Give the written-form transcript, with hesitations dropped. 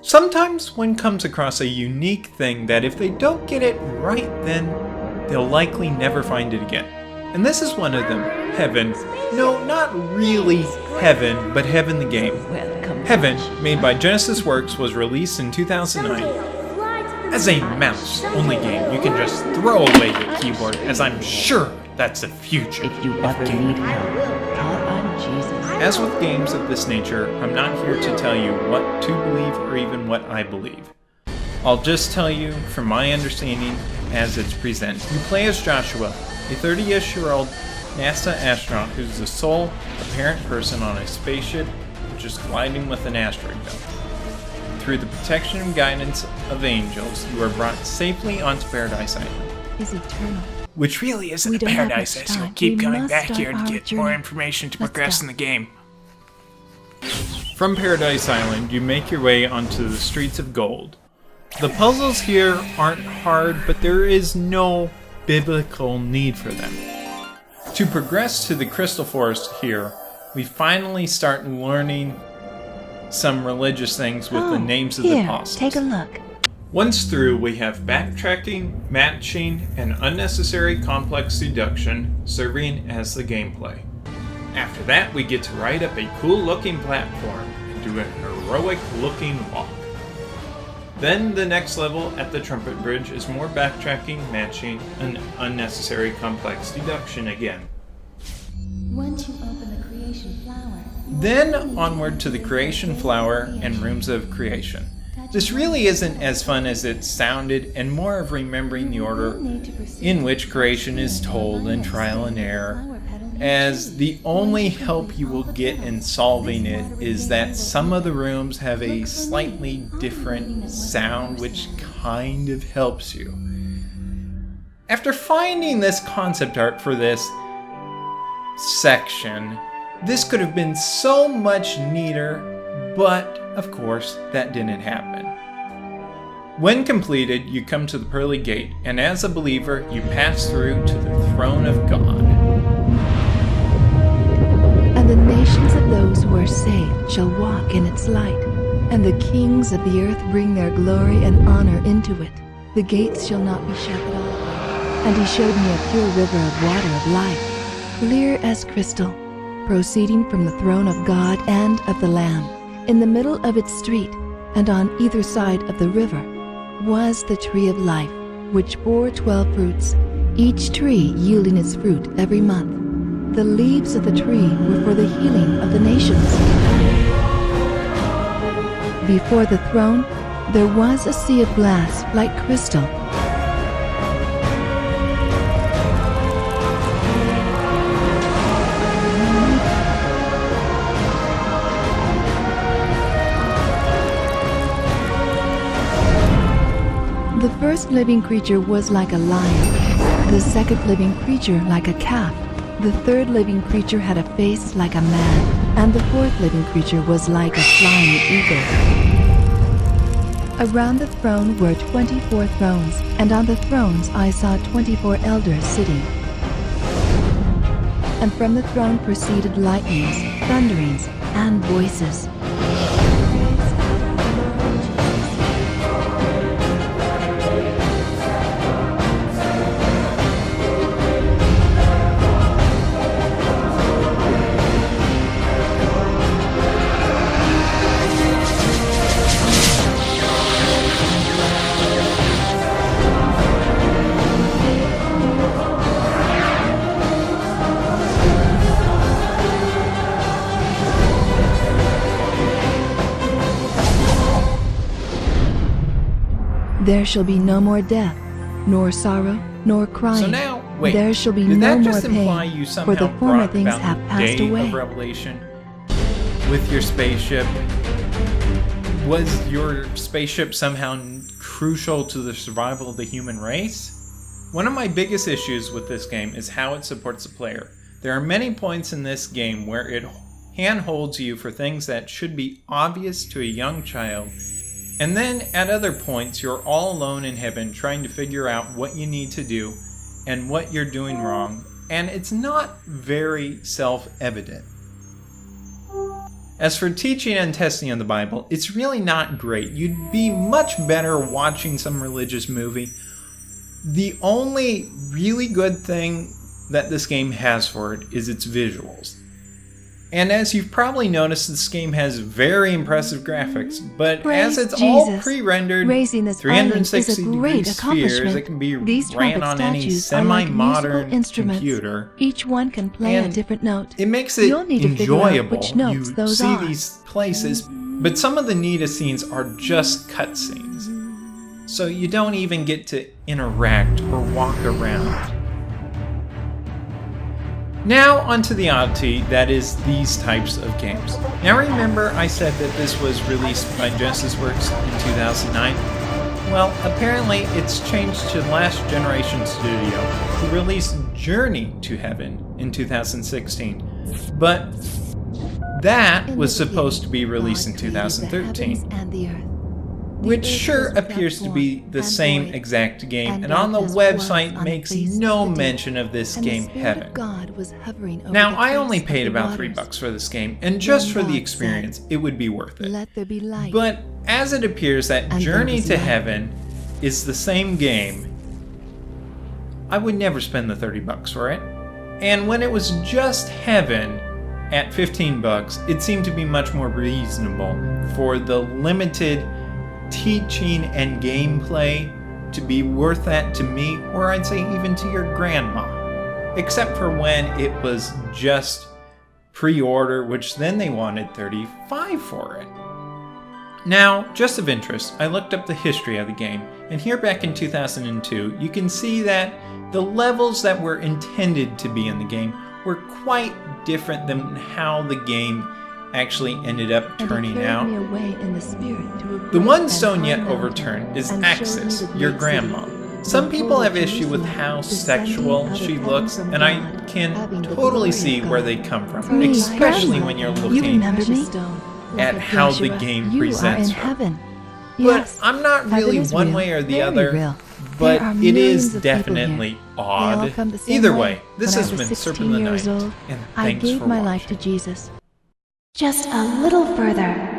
Sometimes one comes across a unique thing that if they don't get it right, then they'll likely never find it again. And this is one of them, Heaven. No, not really Heaven, but Heaven the game. Heaven, made by Genesis Works, was released in 2009. As a mouse-only game, you can just throw away your keyboard, as I'm sure that's the future If you of ever gaming. need help, call on Jesus. As with games of this nature, I'm not here to tell you what to believe or even what I believe. I'll just tell you from my understanding as it's presented. You play as Joshua, a 30-ish-year-old NASA astronaut who's the sole apparent person on a spaceship which is colliding with an asteroid belt. Through the protection and guidance of angels, you are brought safely onto Paradise Island. Is eternal. Which really isn't We a don't have paradise, much as you'll time. keep We coming must back start here to our get more journey. information to Let's progress go. in the game. From Paradise Island, you make your way onto the streets of gold. The puzzles here aren't hard, but there is no biblical need for them. To progress to the Crystal Forest here, we finally start learning some religious things with the names of the Here, apostles. take a look. Once through, we have backtracking, matching, and unnecessary complex deduction serving as the gameplay. After that, we get to ride up a cool-looking platform and do a heroic-looking walk. Then the next level at the Trumpet Bridge is more backtracking, matching, and unnecessary complex deduction again. Once you open the creation flower, Then onward to the Creation Flower and Rooms of Creation. This really isn't as fun as it sounded, and more of remembering the order in which creation is told in trial and error, as the only help you will get in solving it is that some of the rooms have a slightly different sound, which kind of helps you. After finding this concept art for this section, this could have been so much neater, but of course that didn't happen. When completed, you come to the pearly gate, and as a believer, you pass through to the throne of God. And the nations of those who are saved shall walk in its light, and the kings of the earth bring their glory and honor into it. The gates shall not be shut at all. And he showed me a pure river of water of life, clear as crystal, proceeding from the throne of God and of the Lamb. In the middle of its street, and on either side of the river, was the tree of life, which bore 12 fruits, each tree yielding its fruit every month. The leaves of the tree were for the healing of the nations. Before the throne, there was a sea of glass like crystal. The first living creature was like a lion, the second living creature like a calf, the third living creature had a face like a man, and the fourth living creature was like a flying eagle. Around the throne were 24 thrones, and on the thrones I saw 24 elders sitting. And from the throne proceeded lightnings, thunderings, and voices. There shall be no more death, nor sorrow, nor crying. So now, wait, there shall be did no that more just imply pain, you for somehow the former brought things about have the passed day away. of Revelation with your spaceship? Was your spaceship somehow crucial to the survival of the human race? One of my biggest issues with this game is how it supports the player. There are many points in this game where it handholds you for things that should be obvious to a young child, and then at other points you're all alone in heaven trying to figure out what you need to do and what you're doing wrong, and it's not very self-evident. As for teaching and testing of the Bible, it's really not great. You'd be much better watching some religious movie. The only really good thing that this game has for it is its visuals. And as you've probably noticed, this game has very impressive graphics, but Praise as it's all Jesus. pre-rendered Raising this island is 360 a degree great spheres accomplishment. that can be These ran trumpet on any statues are like semi-modern musical instruments. computer. Each one can play a And different note. It makes it You'll need to figure out enjoyable. which notes You those see are. these places, but some of the neatest scenes are just cutscenes. So you don't even get to interact or walk around. Now onto the oddity that is these types of games. Now remember I said that this was released by Genesis Works in 2009? Well, apparently it's changed to Last Generation Studio, who released Journey to Heaven in 2016. But that was supposed to be released in 2013. Which sure appears to be the same exact game, and on the website makes no mention of this game Heaven. Now, I only paid about $3 for this game, and just for the experience, it would be worth it. But as it appears that Journey to Heaven is the same game, I would never spend the $30 for it. And when it was just Heaven at $15, it seemed to be much more reasonable for the limited teaching and gameplay to be worth that to me, or I'd say even to your grandma. Except for when it was just pre-order, which then they wanted $35 for it. Now, just of interest, I looked up the history of the game, and here back in 2002, you can see that the levels that were intended to be in the game were quite different than how the game actually ended up turning out. The one stone yet overturned is Axis, your grandma. Some people have issue with how sexual she looks, and I can totally see where they come from, especially when you're looking at how the game presents her. But I'm not really one way or the other, but it is definitely odd. Either way, this has been Serpent of the Night, and thanks for watching. I gave my life to Jesus. Just a little further.